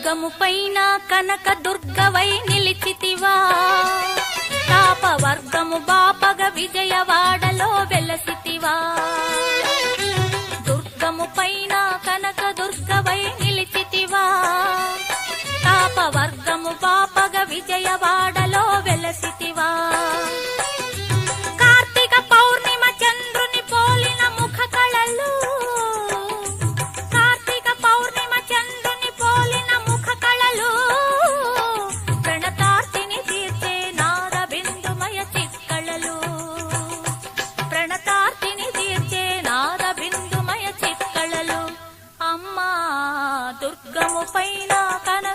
దుర్గము పైన కనక దుర్గవై నిలిచితివా, తాపవర్గము బాపగ విజయవాడలో వెలసితివా. దుర్గము పైన కనక దుర్గవై నిలిచితివా, తాపవర్గము బాపగ విజయవాడలో వెలసితివా. కార్తీక పౌర్ణిమ చంద్రుని పోలిన ముఖ కళలు, కార్తీక పౌర్ణిమ చంద్రుని పోలిన ముఖ కళలు, ప్రణతార్తిని తీర్చే నాద బిందుమయ చిత్కళలు, ప్రణతార్తిని తీర్చే నాద బిందుమయ చిత్కళలు. అమ్మా దుర్గము పైన కన